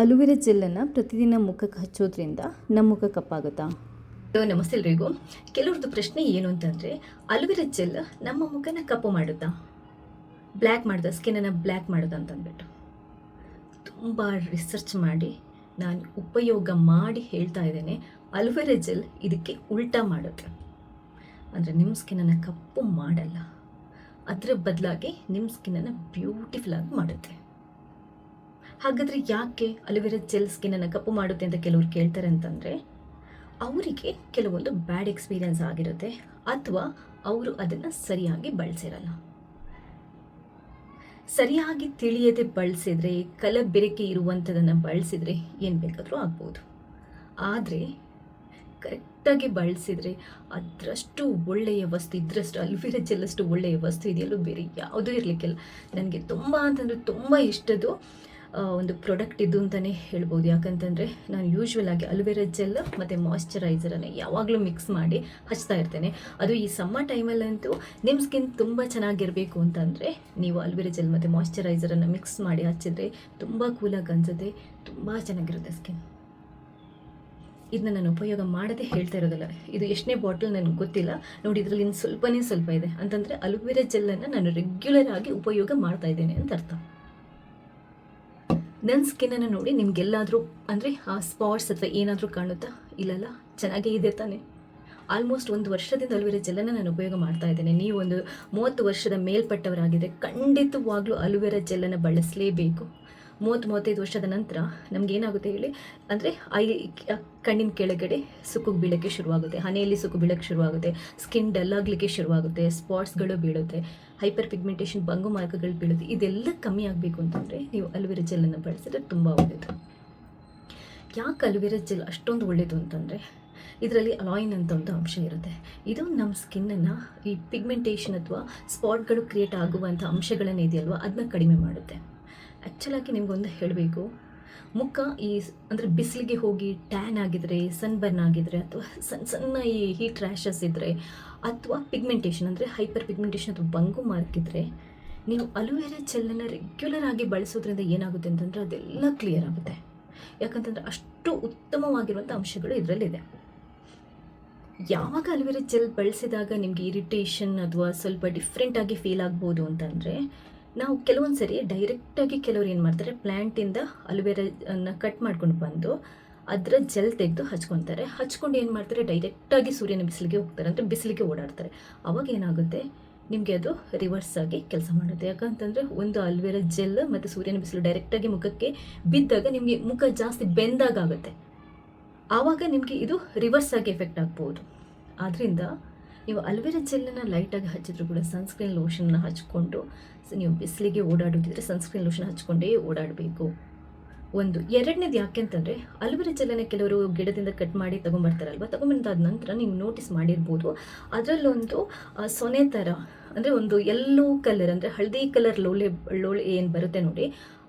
Aloe vera ಜೆಲ್ಲನ್ನು ಪ್ರತಿದಿನ ಮುಖಕ್ಕೆ ಹಚ್ಚೋದ್ರಿಂದ ನಮ್ಮ ಮುಖ ಕಪ್ಪಾಗುತ್ತಾ? ನಮಸ್ತೆ ಎಲ್ರಿಗೂ. ಕೆಲವ್ರದ್ದು ಪ್ರಶ್ನೆ ಏನು ಅಂತಂದರೆ, ಅಲೋವೆರಾ ಜೆಲ್ ನಮ್ಮ ಮುಖನ ಕಪ್ಪು ಮಾಡುತ್ತಾ, ಬ್ಲ್ಯಾಕ್ ಮಾಡುತ್ತಾ, ಸ್ಕಿನ್ನನ್ನು ಬ್ಲ್ಯಾಕ್ ಮಾಡುತ್ತಾ ಅಂತಂದ್ಬಿಟ್ಟು ತುಂಬ ರಿಸರ್ಚ್ ಮಾಡಿ ನಾನು ಉಪಯೋಗ ಮಾಡಿ ಹೇಳ್ತಾ ಇದ್ದೇನೆ. ಅಲೋವೆರಾ ಜೆಲ್ ಇದಕ್ಕೆ ಉಲ್ಟಾ ಮಾಡುತ್ತೆ. ಅಂದರೆ ನಿಮ್ಮ ಸ್ಕಿನ್ನನ್ನು ಕಪ್ಪು ಮಾಡಲ್ಲ, ಅದರ ಬದಲಾಗಿ ನಿಮ್ಮ ಸ್ಕಿನ್ನನ್ನು ಬ್ಯೂಟಿಫುಲ್ ಆಗಿ ಮಾಡುತ್ತೆ. ಹಾಗಾದರೆ ಯಾಕೆ ಅಲೋವೆರಾ ಜೆಲ್ ಸ್ಕಿನ್ನನ್ನು ಕಪ್ಪು ಮಾಡುತ್ತೆ ಅಂತ ಕೆಲವರು ಕೇಳ್ತಾರೆ ಅಂತಂದರೆ, ಅವರಿಗೆ ಕೆಲವೊಂದು ಬ್ಯಾಡ್ ಎಕ್ಸ್ಪೀರಿಯನ್ಸ್ ಆಗಿರುತ್ತೆ, ಅಥವಾ ಅವರು ಅದನ್ನು ಸರಿಯಾಗಿ ಬಳಸಿರಲ್ಲ. ಸರಿಯಾಗಿ ತಿಳಿಯದೆ ಬಳಸಿದರೆ, ಕಲಬೆರಕೆ ಇರುವಂಥದ್ದನ್ನು ಬಳಸಿದರೆ ಏನು ಬೇಕಾದರೂ ಆಗ್ಬೋದು. ಆದರೆ ಕರೆಕ್ಟಾಗಿ ಬಳಸಿದರೆ ಅದರಷ್ಟು ಒಳ್ಳೆಯ ವಸ್ತು, ಇದರಷ್ಟು ಅಲೋವೆರಾ ಜೆಲ್ಲಷ್ಟು ಒಳ್ಳೆಯ ವಸ್ತು ಇದೆಯಲ್ಲೂ ಬೇರೆ ಯಾವುದೂ ಇರಲಿಕ್ಕಿಲ್ಲ. ನನಗೆ ತುಂಬ ಅಂತಂದರೆ ತುಂಬ ಇಷ್ಟದ್ದು ಒಂದು ಪ್ರಾಡಕ್ಟ್ ಇದು ಅಂತಲೇ ಹೇಳ್ಬೋದು. ಯಾಕಂತಂದರೆ ನಾನು ಯೂಶ್ವಲ್ ಆಗಿ ಅಲೋವೆರಾ ಜೆಲ್ ಮತ್ತು ಮಾಯ್ಶ್ಚರೈಸರನ್ನು ಯಾವಾಗಲೂ ಮಿಕ್ಸ್ ಮಾಡಿ ಹಚ್ತಾ ಇರ್ತೇನೆ. ಅದು ಈ ಸಮ್ಮರ್ ಟೈಮಲ್ಲಂತೂ ನಿಮ್ಮ ಸ್ಕಿನ್ ತುಂಬ ಚೆನ್ನಾಗಿರಬೇಕು ಅಂತಂದರೆ ನೀವು ಅಲೋವೆರಾ ಜೆಲ್ ಮತ್ತು ಮಾಯ್ಶ್ಚರೈಸರನ್ನು ಮಿಕ್ಸ್ ಮಾಡಿ ಹಚ್ಚಿದ್ರೆ ತುಂಬ ಕೂಲಾಗಿ ಅನಿಸುತ್ತೆ, ತುಂಬ ಚೆನ್ನಾಗಿರುತ್ತೆ ಸ್ಕಿನ್. ಇದನ್ನ ನಾನು ಉಪಯೋಗ ಮಾಡದೆ ಹೇಳ್ತಾ ಇರೋದಲ್ಲ. ಇದು ಎಷ್ಟನೇ ಬಾಟಲ್ ನನಗೆ ಗೊತ್ತಿಲ್ಲ ನೋಡಿ, ಇದರಲ್ಲಿ ಇನ್ನು ಸ್ವಲ್ಪ ಇದೆ ಅಂತಂದರೆ ಅಲೋವೆರಾ ಜೆಲ್ಲನ್ನು ನಾನು ರೆಗ್ಯುಲರ್ ಆಗಿ ಉಪಯೋಗ ಮಾಡ್ತಾ ಇದ್ದೇನೆ ಅಂತ ಅರ್ಥ. ನನ್ನ ಸ್ಕಿನ್ನನ್ನು ನೋಡಿ ನಿಮಗೆಲ್ಲಾದರೂ ಅಂದರೆ ಆ ಸ್ಪಾಟ್ಸ್ ಅಥವಾ ಏನಾದರೂ ಕಾಣುತ್ತಾ? ಇಲ್ಲಲ್ಲ, ಚೆನ್ನಾಗೇ ಇದೆ ತಾನೆ. ಆಲ್ಮೋಸ್ಟ್ 1 ವರ್ಷದಿಂದ ಅಲೋವೆರಾ ಜೆಲ್ಲನ್ನು ನಾನು ಉಪಯೋಗ ಮಾಡ್ತಾ ಇದ್ದೇನೆ. ನೀವು ಒಂದು 30 ವರ್ಷದ ಮೇಲ್ಪಟ್ಟವರಾಗಿದ್ದರೆ ಖಂಡಿತವಾಗ್ಲೂ ಅಲೋವೆರಾ ಜೆಲ್ಲನ್ನು ಬಳಸಲೇಬೇಕು. 30-35 ವರ್ಷದ ನಂತರ ನಮಗೇನಾಗುತ್ತೆ ಹೇಳಿ, ಅಂದರೆ ಕಣ್ಣಿನ ಕೆಳಗಡೆ ಸುಕ್ಕು ಬೀಳೋಕ್ಕೆ ಶುರುವಾಗುತ್ತೆ, ಹನೆಯಲ್ಲಿ ಸುಕ್ಕು ಬೀಳೋಕ್ಕೆ ಶುರುವಾಗುತ್ತೆ, ಸ್ಕಿನ್ ಡಲ್ ಆಗಲಿಕ್ಕೆ ಶುರುವಾಗುತ್ತೆ, ಸ್ಪಾಟ್ಸ್ಗಳು ಬೀಳುತ್ತೆ, ಹೈಪರ್ ಪಿಗ್ಮೆಂಟೇಷನ್ ಬಂಗು ಮಾರ್ಕಗಳು ಬೀಳುತ್ತೆ. ಇದೆಲ್ಲ ಕಮ್ಮಿ ಆಗಬೇಕು ಅಂತಂದರೆ ನೀವು ಅಲೋವೆರಾ ಜೆಲ್ಲನ್ನು ಬಳಸಿದ್ರೆ ತುಂಬ ಒಳ್ಳೆಯದು. ಯಾಕೆ ಅಲೋವೆರಾ ಜೆಲ್ ಅಷ್ಟೊಂದು ಒಳ್ಳೆಯದು ಅಂತಂದರೆ, ಇದರಲ್ಲಿ ಅಲಾಯಿನ್ ಅಂತ ಒಂದು ಅಂಶ ಇರುತ್ತೆ. ಇದು ನಮ್ಮ ಸ್ಕಿನ್ನನ್ನು ಈ ಪಿಗ್ಮೆಂಟೇಷನ್ ಅಥವಾ ಸ್ಪಾಟ್ಗಳು ಕ್ರಿಯೇಟ್ ಆಗುವಂಥ ಅಂಶಗಳನ್ನ ಇದೆಯಲ್ವ, ಅದನ್ನ ಕಡಿಮೆ ಮಾಡುತ್ತೆ. ಆ್ಯಕ್ಚುಲಾಗಿ ನಿಮಗೊಂದು ಹೇಳಬೇಕು, ಮುಖ ಅಂದರೆ ಬಿಸಿಲಿಗೆ ಹೋಗಿ ಟ್ಯಾನ್ ಆಗಿದ್ರೆ, ಸನ್ ಬರ್ನ್ ಆಗಿದ್ರೆ, ಅಥವಾ ಸಣ್ಣ ಈ ಹೀಟ್ ರ್ಯಾಷಸ್ ಇದ್ದರೆ, ಅಥವಾ ಪಿಗ್ಮೆಂಟೇಷನ್ ಅಂದರೆ ಹೈಪರ್ ಪಿಗ್ಮೆಂಟೇಷನ್ ಅಥವಾ ಬಂಗು ಮಾರ್ಕ್ ಇದ್ದರೆ, ನೀವು ಅಲೋವೆರಾ ಜೆಲ್ಲನ್ನು ರೆಗ್ಯುಲರ್ ಆಗಿ ಬಳಸೋದ್ರಿಂದ ಏನಾಗುತ್ತೆ ಅಂತಂದರೆ ಅದೆಲ್ಲ ಕ್ಲಿಯರ್ ಆಗುತ್ತೆ. ಯಾಕಂತಂದರೆ ಅಷ್ಟು ಉತ್ತಮವಾಗಿರುವಂಥ ಅಂಶಗಳು ಇದರಲ್ಲಿದೆ. ಯಾವಾಗ ಅಲೋವೆರಾ ಜೆಲ್ ಬಳಸಿದಾಗ ನಿಮಗೆ ಇರಿಟೇಷನ್ ಅಥವಾ ಸ್ವಲ್ಪ ಡಿಫ್ರೆಂಟಾಗಿ ಫೀಲ್ ಆಗ್ಬೋದು ಅಂತಂದರೆ, ನಾವು ಕೆಲವೊಂದು ಸರಿ ಡೈರೆಕ್ಟಾಗಿ ಕೆಲವರು ಏನು ಮಾಡ್ತಾರೆ, ಪ್ಲ್ಯಾಂಟಿಂದ ಅಲೋವೆರಾನ ಕಟ್ ಮಾಡ್ಕೊಂಡು ಬಂದು ಅದರ ಜೆಲ್ ತೆಗೆದು ಹಚ್ಕೊತಾರೆ. ಹಚ್ಕೊಂಡು ಏನು ಮಾಡ್ತಾರೆ, ಡೈರೆಕ್ಟಾಗಿ ಸೂರ್ಯನ ಬಿಸಿಲಿಗೆ ಹೋಗ್ತಾರೆ, ಅಂದರೆ ಬಿಸಿಲಿಗೆ ಓಡಾಡ್ತಾರೆ. ಅವಾಗ ಏನಾಗುತ್ತೆ, ನಿಮಗೆ ಅದು ರಿವರ್ಸ್ ಆಗಿ ಕೆಲಸ ಮಾಡುತ್ತೆ. ಯಾಕಂತಂದರೆ ಒಂದು ಅಲೋವೆರಾ ಜೆಲ್ ಮತ್ತು ಸೂರ್ಯನ ಬಿಸಿಲು ಡೈರೆಕ್ಟಾಗಿ ಮುಖಕ್ಕೆ ಬಿದ್ದಾಗ ನಿಮಗೆ ಮುಖ ಜಾಸ್ತಿ ಬೆಂದಾಗುತ್ತೆ. ಆವಾಗ ನಿಮಗೆ ಇದು ರಿವರ್ಸ್ ಆಗಿ ಎಫೆಕ್ಟ್ ಆಗ್ಬೋದು. ಆದ್ದರಿಂದ ನೀವು ಅಲೋವೆರಾ ಜೆಲ್ಲನ್ನು ಲೈಟಾಗಿ ಹಚ್ಚಿದ್ರು ಕೂಡ ಸನ್ಸ್ಕ್ರೀನ್ ಲೋಷನ್ನ ಹಚ್ಕೊಂಡು, ನೀವು ಬಿಸಿಲಿಗೆ ಓಡಾಡೋದಿದ್ರೆ ಸನ್ಸ್ಕ್ರೀನ್ ಲೋಷನ್ ಹಚ್ಕೊಂಡೇ ಓಡಾಡಬೇಕು. ಒಂದು. ಎರಡನೇದು ಯಾಕೆ ಅಂತಂದರೆ, ಅಲೋವೆರಾ ಜೆಲ್ಲನ್ನು ಕೆಲವರು ಗಿಡದಿಂದ ಕಟ್ ಮಾಡಿ ತೊಗೊಂಬರ್ತಾರಲ್ವ, ತೊಗೊಂಬಂದಾದ ನಂತರ ನೀವು ನೋಟಿಸ್ ಮಾಡಿರ್ಬೋದು, ಅದರಲ್ಲೊಂದು ಸೊನೆ ಥರ, ಅಂದರೆ ಒಂದು ಯೆಲ್ಲೋ ಕಲರ್, ಅಂದರೆ ಹಳದಿ ಕಲರ್ ಲೋಳೆ ಏನು ಬರುತ್ತೆ ನೋಡಿ,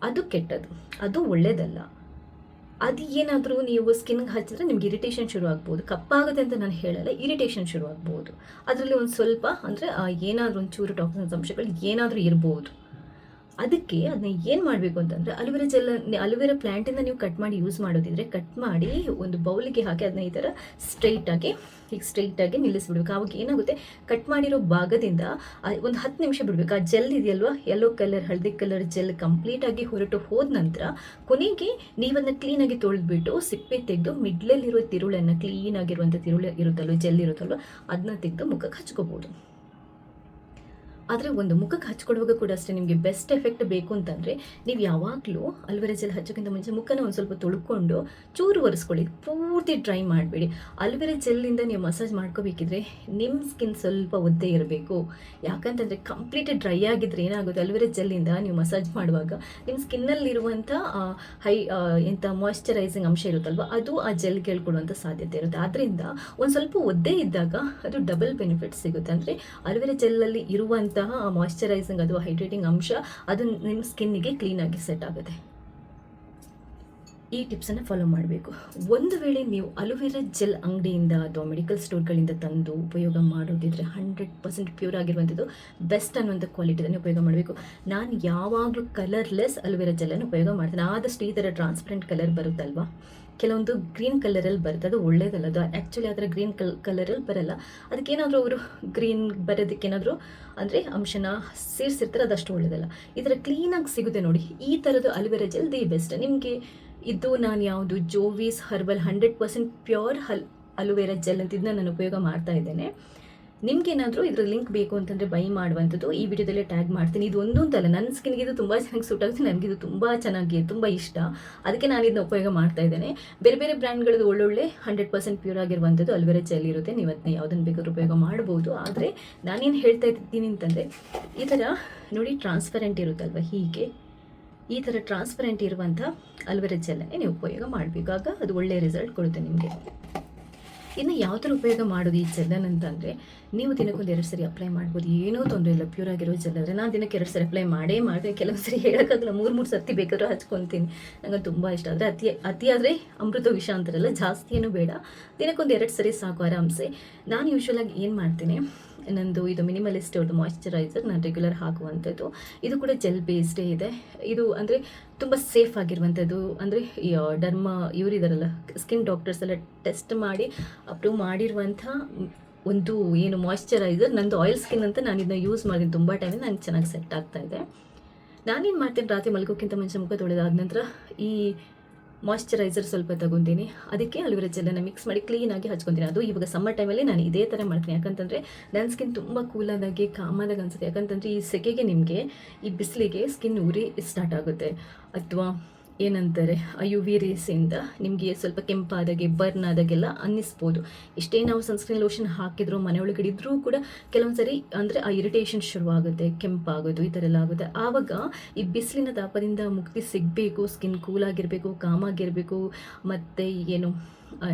ಅದು ಕೆಟ್ಟದ್ದು, ಅದು ಒಳ್ಳೆಯದಲ್ಲ. ಅದು ಏನಾದರೂ ನೀವು ಸ್ಕಿನ್ಗೆ ಹಚ್ಚಿದ್ರೆ ನಿಮ್ಗೆ ಇರಿಟೇಷನ್ ಶುರು ಆಗ್ಬೋದು. ಕಪ್ಪಾಗುತ್ತೆ ಅಂತ ನಾನು ಹೇಳಲ್ಲ, ಇರಿಟೇಷನ್ ಶುರು ಆಗ್ಬೋದು. ಅದರಲ್ಲಿ ಒಂದು ಸ್ವಲ್ಪ ಅಂದರೆ ಏನಾದರೂ ಒಂಚೂರು ಟಾಕ್ಸಿನ್ಸ್ ಅಂಶಗಳು ಏನಾದರೂ ಇರ್ಬೋದು. ಅದಕ್ಕೆ ಅದನ್ನ ಏನು ಮಾಡಬೇಕು ಅಂತಂದರೆ, ಅಲೋವೆರಾ ಪ್ಲ್ಯಾಂಟಿಂದ ನೀವು ಕಟ್ ಮಾಡಿ ಯೂಸ್ ಮಾಡೋದಿದ್ರೆ, ಕಟ್ ಮಾಡಿ ಒಂದು ಬೌಲಿಗೆ ಹಾಕಿ ಅದನ್ನ ಈ ಥರ ಸ್ಟ್ರೈಟಾಗಿ ನಿಲ್ಲಿಸ್ಬಿಡ್ಬೇಕು. ಆವಾಗ ಏನಾಗುತ್ತೆ, ಕಟ್ ಮಾಡಿರೋ ಭಾಗದಿಂದ ಒಂದು 10 ನಿಮಿಷ ಬಿಡಬೇಕು. ಆ ಜೆಲ್ ಇದೆಯಲ್ವ, ಯೆಲ್ಲೋ ಕಲರ್ ಹಳದಿ ಕಲರ್ ಜೆಲ್ ಕಂಪ್ಲೀಟಾಗಿ ಹೊರಟು ಹೋದ ನಂತರ ಕೊನೆಗೆ ನೀವನ್ನ ಕ್ಲೀನಾಗಿ ತೊಳೆದ್ಬಿಟ್ಟು ಸಿಪ್ಪೆ ತೆಗೆದು ಮಿಡ್ಲಲ್ಲಿರೋ ತಿರುಳನ್ನು, ಕ್ಲೀನಾಗಿರುವಂಥ ತಿರುಳು ಇರುತ್ತಲ್ವ, ಜೆಲ್ ಇರುತ್ತಲ್ವ, ಅದನ್ನ ತೆಗೆದು ಮುಖಕ್ಕೆ ಹಚ್ಕೋಬೋದು. ಆದರೆ ಒಂದು ಮುಖಕ್ಕೆ ಹಚ್ಕೊಳ್ಳುವಾಗ ಕೂಡ ಅಷ್ಟೇ, ನಿಮಗೆ ಬೆಸ್ಟ್ ಎಫೆಕ್ಟ್ ಬೇಕು ಅಂತಂದರೆ ನೀವು ಯಾವಾಗಲೂ ಅಲೋವೆರಾ ಜೆಲ್ ಹಚ್ಚೋಕ್ಕಿಂತ ಮುಂಚೆ ಮುಖನ ಒಂದು ಸ್ವಲ್ಪ ತೊಳ್ಕೊಂಡು ಚೂರು ಒರೆಸ್ಕೊಳ್ಳಿ, ಪೂರ್ತಿ ಡ್ರೈ ಮಾಡಬೇಡಿ. ಅಲೋವೆರಾ ಜೆಲ್ಲಿಂದ ನೀವು ಮಸಾಜ್ ಮಾಡ್ಕೋಬೇಕಿದ್ರೆ ನಿಮ್ಮ ಸ್ಕಿನ್ ಸ್ವಲ್ಪ ಒದ್ದೆ ಇರಬೇಕು. ಯಾಕಂತಂದರೆ ಕಂಪ್ಲೀಟ್ ಡ್ರೈ ಆಗಿದ್ರೆ ಏನಾಗುತ್ತೆ, ಅಲೋವೆರಾ ಜೆಲ್ಲಿಂದ ನೀವು ಮಸಾಜ್ ಮಾಡುವಾಗ ನಿಮ್ಮ ಸ್ಕಿನ್ನಲ್ಲಿರುವಂಥ ಮಾಯ್ಶ್ಚರೈಸಿಂಗ್ ಅಂಶ ಇರುತ್ತಲ್ವ, ಅದು ಆ ಜೆಲ್ ಕೇಳ್ಕೊಡುವಂಥ ಸಾಧ್ಯತೆ ಇರುತ್ತೆ. ಆದ್ದರಿಂದ ಒಂದು ಸ್ವಲ್ಪ ಒದ್ದೆ ಇದ್ದಾಗ ಅದು ಡಬಲ್ ಬೆನಿಫಿಟ್ ಸಿಗುತ್ತೆ. ಅಂದರೆ ಅಲೋವೆರಾ ಜೆಲ್ಲಲ್ಲಿ ಇರುವಂಥ ಮಾಯ್ಶ್ಚರೈಸಿಂಗ್ ಅದು ಹೈಡ್ರೇಟಿಂಗ್ ಅಂಶ ಅದು ನಿಮ್ಮ ಸ್ಕಿನ್ನಿಗೆ ಕ್ಲೀನಾಗಿ ಸೆಟ್ ಆಗುತ್ತೆ. ಈ ಟಿಪ್ಸನ್ನು ಫಾಲೋ ಮಾಡಬೇಕು. ಒಂದು ವೇಳೆ ನೀವು ಅಲೋವೆರಾ ಜೆಲ್ ಅಂಗಡಿಯಿಂದ ಅಥವಾ ಮೆಡಿಕಲ್ ಸ್ಟೋರ್ಗಳಿಂದ ತಂದು ಉಪಯೋಗ ಮಾಡೋದಿದ್ರೆ 100% ಪ್ಯೂರ್ ಆಗಿರುವಂಥದ್ದು ಬೆಸ್ಟ್ ಅನ್ನುವಂಥ ಕ್ವಾಲಿಟಿದನ್ನು ಉಪಯೋಗ ಮಾಡಬೇಕು. ನಾನು ಯಾವಾಗಲೂ ಕಲರ್ಲೆಸ್ ಅಲೋವೆರಾ ಜೆಲ್ಲನ್ನು ಉಪಯೋಗ ಮಾಡ್ತೀನಿ. ಆದಷ್ಟು ಈ ಥರ ಟ್ರಾನ್ಸ್ಪರೆಂಟ್ ಕಲರ್ ಬರುತ್ತಲ್ವಾ, ಕೆಲವೊಂದು ಗ್ರೀನ್ ಕಲರಲ್ಲಿ ಬರುತ್ತೆ, ಅದು ಒಳ್ಳೇದಲ್ಲ. ಅದು ಆ್ಯಕ್ಚುಲಿ ಆ ಥರ ಗ್ರೀನ್ ಕಲರಲ್ಲಿ ಬರಲ್ಲ. ಅದಕ್ಕೇನಾದರೂ ಅವರು ಗ್ರೀನ್ ಬರೋದಕ್ಕೇನಾದರೂ ಅಂದರೆ ಅಂಶನ ಸೇರಿಸಿರ್ತಾರೆ, ಅದಷ್ಟು ಒಳ್ಳೇದಲ್ಲ. ಈ ಥರ ಕ್ಲೀನಾಗಿ ಸಿಗುತ್ತೆ ನೋಡಿ, ಈ ಥರದ್ದು ಅಲೋವೆರಾ ಜೆಲ್ ದಿ ಬೆಸ್ಟ್. ನಿಮಗೆ ಇದು ನಾನು ಯಾವುದು ಜೋವೀಸ್ ಹರ್ಬಲ್ 100% ಪ್ಯೂರ್ ಅಲೋವೆರಾ ಜೆಲ್ ಅಂತ ಇದನ್ನ ನಾನು ಉಪಯೋಗ ಮಾಡ್ತಾ ಇದ್ದೇನೆ. ನಿಮ್ಗೇನಾದರೂ ಇದ್ರ ಲಿಂಕ್ ಬೇಕು ಅಂತಂದರೆ ಬೈ ಮಾಡುವಂಥದ್ದು ಈ ವಿಡಿಯೋದಲ್ಲೇ ಟ್ಯಾಗ್ ಮಾಡ್ತೀನಿ. ಇದು ಒಂದು ಅಂತಲ್ಲ, ನನ್ನ ಸ್ಕಿನ್ಗೆ ಇದು ತುಂಬ ಚೆನ್ನಾಗಿ ಸೂಟ್ ಆಗುತ್ತೆ, ನನಗಿದು ತುಂಬ ಚೆನ್ನಾಗಿ ತುಂಬ ಇಷ್ಟ, ಅದಕ್ಕೆ ನಾನು ಇದನ್ನ ಉಪಯೋಗ ಮಾಡ್ತಾ ಇದ್ದೇನೆ. ಬೇರೆ ಬೇರೆ ಬ್ರ್ಯಾಂಡ್ಗಳದ್ದು ಒಳ್ಳೊಳ್ಳೆ 100% ಪ್ಯೂರ್ ಆಗಿರುವಂಥದ್ದು ಅಲೋವೆರಾ ಜೆಲ್ ಇರುತ್ತೆ. ನೀವು ಅದನ್ನ ಯಾವುದನ್ನು ಬೇಕಾದ್ರೂ ಉಪಯೋಗ ಮಾಡ್ಬೋದು. ಆದರೆ ನಾನೇನು ಹೇಳ್ತಾ ಇದ್ದೀನಿ ಅಂತಂದರೆ, ಈ ಥರ ನೋಡಿ ಟ್ರಾನ್ಸ್ಪರೆಂಟ್ ಇರುತ್ತಲ್ವ, ಹೀಗೆ ಈ ಥರ ಟ್ರಾನ್ಸ್ಪರೆಂಟ್ ಇರುವಂಥ ಅಲೋವೆರಾ ಜೆಲ್ಲನ್ನೇ ನೀವು ಉಪಯೋಗ ಮಾಡಬೇಕು. ಆಗ ಅದು ಒಳ್ಳೆಯ ರಿಸಲ್ಟ್ ಕೊಡುತ್ತೆ ನಿಮಗೆ. ಇನ್ನು ಯಾವ ಥರ ಉಪಯೋಗ ಮಾಡೋದು ಈ ಜೆಲ್ಲನ್ ಅಂತಂದರೆ, ನೀವು ದಿನಕ್ಕೊಂದು 2 ಸರಿ ಅಪ್ಲೈ ಮಾಡ್ಬೋದು, ಏನೂ ತೊಂದರೆ ಇಲ್ಲ. ಪ್ಯೂರ್ ಆಗಿರೋ ಜೆಲ್ ಆದರೆ ನಾನು ದಿನಕ್ಕೆ 2 ಸರಿ ಅಪ್ಲೈ ಮಾಡ್ತೀನಿ. ಕೆಲವು ಸರಿ ಹೇಳೋಕ್ಕಾಗಲ್ಲ, 3 ಸರ್ತಿ ಬೇಕಾದ್ರೂ ಹಚ್ಕೊತೀನಿ, ನನಗೆ ತುಂಬ ಇಷ್ಟ. ಆದರೆ ಅತಿ ಆದರೆ ಅಮೃತ ವಿಷ ಅಂತಾರಲ್ಲ, ಜಾಸ್ತಿ ಏನೂ ಬೇಡ, ದಿನಕ್ಕೊಂದು 2 ಸರಿ ಸಾಕು ಆರಾಮ್ಸೆ. ನಾನು ಯೂಶ್ವಲಾಗಿ ಏನು ಮಾಡ್ತೀನಿ, ನಂದು ಇದು ಮಿನಿಮಲಿಸ್ಟ್ ಅವ್ರದ್ದು ಮಾಯ್ಶ್ಚರೈಸರ್ ನಾನು ರೆಗ್ಯುಲರ್ ಹಾಕುವಂಥದ್ದು. ಇದು ಕೂಡ ಜೆಲ್ ಬೇಸ್ಡೇ ಇದೆ. ಇದು ಅಂದರೆ ತುಂಬ ಸೇಫ್ ಆಗಿರುವಂಥದ್ದು. ಅಂದರೆ ಈ ಇವರಿದಾರಲ್ಲ ಸ್ಕಿನ್ ಡಾಕ್ಟರ್ಸ್ ಎಲ್ಲ ಟೆಸ್ಟ್ ಮಾಡಿ ಅಪ್ರೂವ್ ಮಾಡಿರುವಂಥ ಒಂದು ಏನು ಮಾಯ್ಶ್ಚರೈಸರ್. ನಂದು ಆಯಿಲ್ ಸ್ಕಿನ್ ಅಂತ ನಾನು ಇದನ್ನ ಯೂಸ್ ಮಾಡಿದ್ದೀನಿ ತುಂಬ ಟೈಮಿಂದ, ನನಗೆ ಚೆನ್ನಾಗಿ ಸೆಟ್ ಆಗ್ತಾ ಇದೆ. ನಾನೇನು ಮಾಡ್ತೀನಿ, ರಾತ್ರಿ ಮಲ್ಗೋಕ್ಕಿಂತ ಮುಂಚೆ ಮುಖ ತೊಳೆದಾದ ನಂತರ ಈ ಮಾಯ್ಶ್ಚರೈಸರ್ ಸ್ವಲ್ಪ ತಗೊತೀನಿ, ಅದಕ್ಕೆ ಅಲೋವೆರಾ ಜೆಲ್ಲನ್ನು ಮಿಕ್ಸ್ ಮಾಡಿ ಕ್ಲೀನಾಗಿ ಹಚ್ಕೊತೀನಿ. ಅದು ಇವಾಗ ಸಮ್ಮರ್ ಟೈಮಲ್ಲಿ ನಾನು ಇದೇ ಥರ ಮಾಡ್ತೀನಿ. ಯಾಕಂತಂದರೆ ನನ್ನ ಸ್ಕಿನ್ ತುಂಬ ಕೂಲಾದಾಗೆ ಕಾಮಾದಾಗ ಅನಿಸುತ್ತೆ. ಯಾಕಂತಂದರೆ ಈ ಸೆಕೆಗೆ ನಿಮಗೆ ಈ ಬಿಸಿಲಿಗೆ ಸ್ಕಿನ್ ಉರಿ ಸ್ಟಾರ್ಟ್ ಆಗುತ್ತೆ, ಅಥವಾ ಏನಂತಾರೆ UV ರೇಸಿಂದ ನಿಮಗೆ ಸ್ವಲ್ಪ ಕೆಂಪಾದಾಗೆ ಬರ್ನ್ ಆದಾಗೆಲ್ಲ ಅನ್ನಿಸ್ಬೋದು. ಇಷ್ಟೇ ನಾವು ಸನ್ಸ್ಕ್ರೀನ್ ಲೋಷನ್ ಹಾಕಿದ್ರು ಮನೆಯೊಳಗಡೆ ಇದ್ದರೂ ಕೂಡ ಕೆಲವೊಂದು ಸರಿ ಅಂದರೆ ಆ ಇರಿಟೇಷನ್ ಶುರುವಾಗುತ್ತೆ, ಕೆಂಪಾಗೋದು ಈ ಥರ ಎಲ್ಲ ಆಗುತ್ತೆ. ಆವಾಗ ಈ ಬಿಸಿಲಿನ ತಾಪದಿಂದ ಮುಕ್ತಿ ಸಿಗಬೇಕು, ಸ್ಕಿನ್ ಕೂಲಾಗಿರಬೇಕು, ಕಾಮಾಗಿರಬೇಕು, ಮತ್ತು ಏನು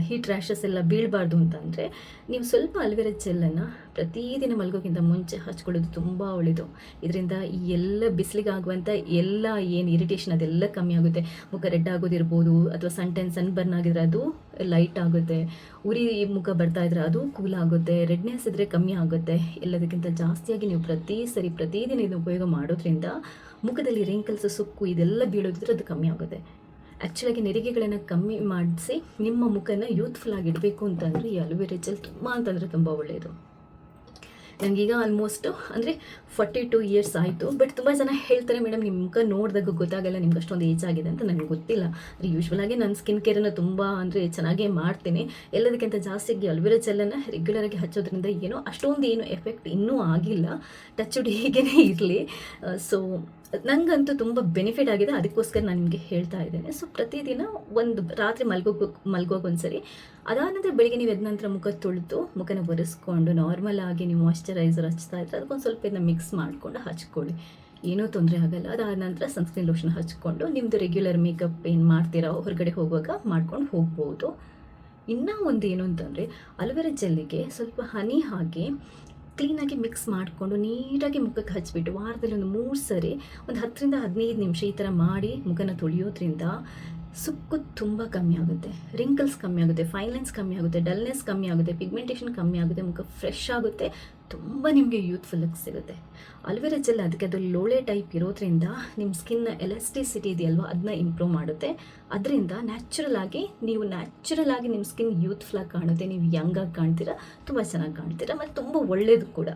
ಹೀಟ್ ರ್ಯಾಷಸ್ ಎಲ್ಲ ಬೀಳಬಾರ್ದು ಅಂತಂದರೆ ನೀವು ಸ್ವಲ್ಪ ಅಲೋವೆರಾ ಜೆಲ್ಲನ್ನು ಪ್ರತಿದಿನ ಮಲಗೋಕ್ಕಿಂತ ಮುಂಚೆ ಹಚ್ಕೊಳ್ಳೋದು ತುಂಬ ಒಳ್ಳೆಯದು. ಇದರಿಂದ ಈ ಎಲ್ಲ ಬಿಸಿಲಿಗೆ ಆಗುವಂಥ ಎಲ್ಲ ಏನು ಇರಿಟೇಷನ್ ಅದೆಲ್ಲ ಕಮ್ಮಿ ಆಗುತ್ತೆ. ಮುಖ ರೆಡ್ ಆಗೋದಿರ್ಬೋದು, ಅಥವಾ ಸನ್ ಬರ್ನ್ ಆಗಿದ್ರೆ ಅದು ಲೈಟ್ ಆಗುತ್ತೆ, ಉರಿ ಮುಖ ಬರ್ತಾ ಇದ್ರೆ ಅದು ಕೂಲ್ ಆಗುತ್ತೆ, ರೆಡ್ನೆಸ್ ಇದ್ದರೆ ಕಮ್ಮಿ ಆಗುತ್ತೆ. ಎಲ್ಲದಕ್ಕಿಂತ ಜಾಸ್ತಿಯಾಗಿ ನೀವು ಪ್ರತಿದಿನ ಇದನ್ನು ಉಪಯೋಗ ಮಾಡೋದ್ರಿಂದ ಮುಖದಲ್ಲಿ ರಿಂಕಲ್ಸ್, ಸುಕ್ಕು ಇದೆಲ್ಲ ಬೀಳೋದಿದ್ರೆ ಅದು ಕಮ್ಮಿ ಆಗುತ್ತೆ. ಆ್ಯಕ್ಚುಲಾಗಿ ನೆರಿಗೆಗಳನ್ನು ಕಮ್ಮಿ ಮಾಡಿಸಿ ನಿಮ್ಮ ಮುಖನ ಯೂತ್ಫುಲ್ ಆಗಿಡಬೇಕು ಅಂತಂದರೆ ಈ ಅಲೋವೆರಾ ಜೆಲ್ ತುಂಬ ಅಂತಂದರೆ ತುಂಬ ಒಳ್ಳೆಯದು. ನನಗೀಗ ಆಲ್ಮೋಸ್ಟ್ ಅಂದರೆ 42 ಇಯರ್ಸ್ ಆಯಿತು. ಬಟ್ ತುಂಬ ಜನ ಹೇಳ್ತಾರೆ, ಮೇಡಮ್ ನಿಮ್ಮ ಮುಖ ನೋಡಿದಾಗ ಗೊತ್ತಾಗಲ್ಲ ನಿಮ್ಗೆ ಅಷ್ಟೊಂದು ಏಜ್ ಆಗಿದೆ ಅಂತ. ನನಗೆ ಗೊತ್ತಿಲ್ಲ. ಅಂದರೆ ಯೂಶ್ವಲಾಗಿ ನಾನು ಸ್ಕಿನ್ ಕೇರನ್ನು ತುಂಬ ಅಂದರೆ ಚೆನ್ನಾಗೇ ಮಾಡ್ತೀನಿ. ಎಲ್ಲದಕ್ಕಿಂತ ಜಾಸ್ತಿಯಾಗಿ ಅಲೋವೆರಾ ಜೆಲ್ಲನ್ನು ರೆಗ್ಯುಲರಾಗಿ ಹಚ್ಚೋದ್ರಿಂದ ಏನೋ ಅಷ್ಟೊಂದು ಏನು ಎಫೆಕ್ಟ್ ಇನ್ನೂ ಆಗಿಲ್ಲ. ಟಚ್ವುಡ್ ಹೀಗೇ ಇರಲಿ. ಸೊ ನನಗಂತೂ ತುಂಬ ಬೆನಿಫಿಟ್ ಆಗಿದೆ, ಅದಕ್ಕೋಸ್ಕರ ನಾನು ನಿಮಗೆ ಹೇಳ್ತಾ ಇದ್ದೇನೆ. ಸೊ ಪ್ರತಿದಿನ ಒಂದು ರಾತ್ರಿ ಮಲ್ಗೋಕೆ ಒಂದ್ಸರಿ, ಅದಾದ ನಂತರ ಬೆಳಿಗ್ಗೆ ನೀವು ಎದ್ದ ನಂತರ ಮುಖ ತೊಳೆದು ಮುಖನ ಒರೆಸ್ಕೊಂಡು ನಾರ್ಮಲ್ ಆಗಿ ನೀವು ಮಾಯ್ಶ್ಚರೈಸರ್ ಹಚ್ತಾ ಇದ್ರೆ ಅದಕ್ಕೊಂದು ಸ್ವಲ್ಪ ಇದನ್ನ ಮಿಕ್ಸ್ ಮಾಡಿಕೊಂಡು ಹಚ್ಕೊಳ್ಳಿ, ಏನೂ ತೊಂದರೆ ಆಗಲ್ಲ. ಅದಾದ ನಂತರ ಸನ್ಸ್ಕ್ರೀನ್ ಲೋಷನ್ ಹಚ್ಕೊಂಡು ನಿಮ್ಮದು ರೆಗ್ಯುಲರ್ ಮೇಕಪ್ ಏನು ಮಾಡ್ತೀರಾ ಹೊರಗಡೆ ಹೋಗುವಾಗ ಮಾಡ್ಕೊಂಡು ಹೋಗ್ಬೋದು. ಇನ್ನೂ ಒಂದು ಏನು ಅಂತಂದರೆ, ಅಲೋವೆರಾ ಜೆಲ್ಲಿಗೆ ಸ್ವಲ್ಪ ಹನಿ ಹಾಕಿ ಕ್ಲೀನಾಗಿ ಮಿಕ್ಸ್ ಮಾಡಿಕೊಂಡು ನೀಟಾಗಿ ಮುಖಕ್ಕೆ ಹಚ್ಚಿಬಿಟ್ಟು ವಾರದಲ್ಲಿ ಒಂದು 3 ಸರಿ ಒಂದು 10 ರಿಂದ 15 ನಿಮಿಷ ಈ ಥರ ಮಾಡಿ ಮುಖನ ತೊಳೆಯೋದ್ರಿಂದ ಸುಕ್ಕು ತುಂಬ ಕಮ್ಮಿ ಆಗುತ್ತೆ, ರಿಂಕಲ್ಸ್ ಕಮ್ಮಿ ಆಗುತ್ತೆ, ಫೈನ್ ಲೈನ್ಸ್ ಕಮ್ಮಿ ಆಗುತ್ತೆ, ಡಲ್ನೆಸ್ ಕಮ್ಮಿ ಆಗುತ್ತೆ, ಪಿಗ್ಮೆಂಟೇಷನ್ ಕಮ್ಮಿ ಆಗುತ್ತೆ, ಮುಖ ಫ್ರೆಶ್ ಆಗುತ್ತೆ, ತುಂಬ ನಿಮಗೆ ಯೂತ್ಫುಲ್ಲಾಗಿ ಸಿಗುತ್ತೆ. ಅಲೋವೆರಾ ಜೆಲ್ ಅದಕ್ಕೆ ಅದು ಲೋಳೆ ಟೈಪ್ ಇರೋದ್ರಿಂದ ನಿಮ್ಮ ಸ್ಕಿನ್ನ ಎಲಾಸ್ಟಿಸಿಟಿ ಇದೆಯಲ್ವ ಅದನ್ನ ಇಂಪ್ರೂವ್ ಮಾಡುತ್ತೆ. ಅದರಿಂದ ನ್ಯಾಚುರಲ್ ಆಗಿ ನಿಮ್ಮ ಸ್ಕಿನ್ ಯೂತ್ಫುಲ್ಲಾಗಿ ಕಾಣುತ್ತೆ, ನೀವು ಯಂಗಾಗಿ ಕಾಣ್ತೀರಾ, ತುಂಬ ಚೆನ್ನಾಗಿ ಕಾಣ್ತೀರಾ, ಮತ್ತು ತುಂಬ ಒಳ್ಳೆಯದು ಕೂಡ.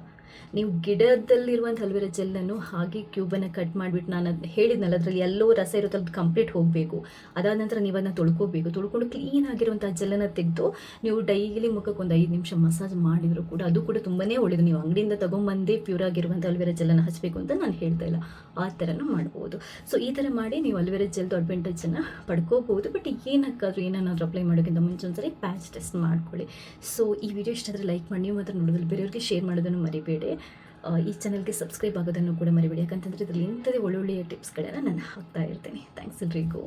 ನೀವು ಗಿಡದಲ್ಲಿರುವಂಥ ಅಲೋವೆರಾ ಜೆಲ್ಲನ್ನು ಹಾಗೆ ಕ್ಯೂಬನ್ನು ಕಟ್ ಮಾಡಿಬಿಟ್ಟು ನಾನು ಹೇಳಿದ್ನಲ್ಲ ಅದರಲ್ಲಿ ಎಲ್ಲೋ ರಸ ಇರುತ್ತೆ, ಅದು ಕಂಪ್ಲೀಟ್ ಹೋಗಬೇಕು. ಅದಾದ ನಂತರ ನೀವು ಅದನ್ನು ತೊಳ್ಕೊಂಡು ಕ್ಲೀನ್ ಆಗಿರುವಂಥ ಜೆಲ್ಲನ್ನು ತೆಗೆದು ನೀವು ಡೈಲಿ ಮುಖಕ್ಕೆ ಒಂದು 5 ನಿಮಿಷ ಮಸಾಜ್ ಮಾಡಿದರೂ ಕೂಡ ಅದು ಕೂಡ ತುಂಬಾ ಒಳ್ಳೆಯದು. ನೀವು ಅಂಗಡಿಯಿಂದ ತೊಗೊಂಬಂದೇ ಪ್ಯೂರ್ ಆಗಿರುವಂಥ ಅಲೋವೆರಾ ಜೆಲ್ಲನ್ನು ಹಚ್ಚಬೇಕು ಅಂತ ನಾನು ಹೇಳ್ತಾ ಇಲ್ಲ, ಆ ಥರನೂ ಮಾಡ್ಬೋದು. ಸೊ ಈ ಥರ ಮಾಡಿ ನೀವು ಅಲೋವೆರಾ ಜೆಲ್ದು ಅಡ್ವಾಂಟೇಜನ್ನು ಪಡ್ಕೋಬೋದು. ಬಟ್ ಏನಾದರೂ ಅಪ್ಲೈ ಮಾಡೋಕ್ಕಿಂತ ಮುಂಚೆ ಒಂದ್ಸರಿ ಪ್ಯಾಚ್ ಟೆಸ್ಟ್ ಮಾಡ್ಕೊಳ್ಳಿ. ಸೊ ಈ ವಿಡಿಯೋ ಇಷ್ಟ ಆದರೆ ಲೈಕ್ ಮಾಡಿ, ನೀವು ಮಾತ್ರ ನೋಡೋದ್ರಲ್ಲಿ ಬೇರೆಯವ್ರಿಗೆ ಶೇರ್ ಮಾಡೋದನ್ನು ಮರಿಬೇಡಿ. ಈ ಚಾನಲ್ಗೆ ಸಬ್ಸ್ಕ್ರೈಬ್ ಆಗೋದನ್ನು ಕೂಡ ಮರಿಬೇಡಿ. ಯಾಕಂತಂದರೆ ಇದರಲ್ಲಿ ಇಂಥದೇ ಒಳ್ಳೊಳ್ಳೆಯ ಟಿಪ್ಸ್ಗಳನ್ನು ನಾನು ಹಾಕ್ತಾ ಇರ್ತೀನಿ. ಥ್ಯಾಂಕ್ಸ್ ಎಲ್ರಿಗೂ.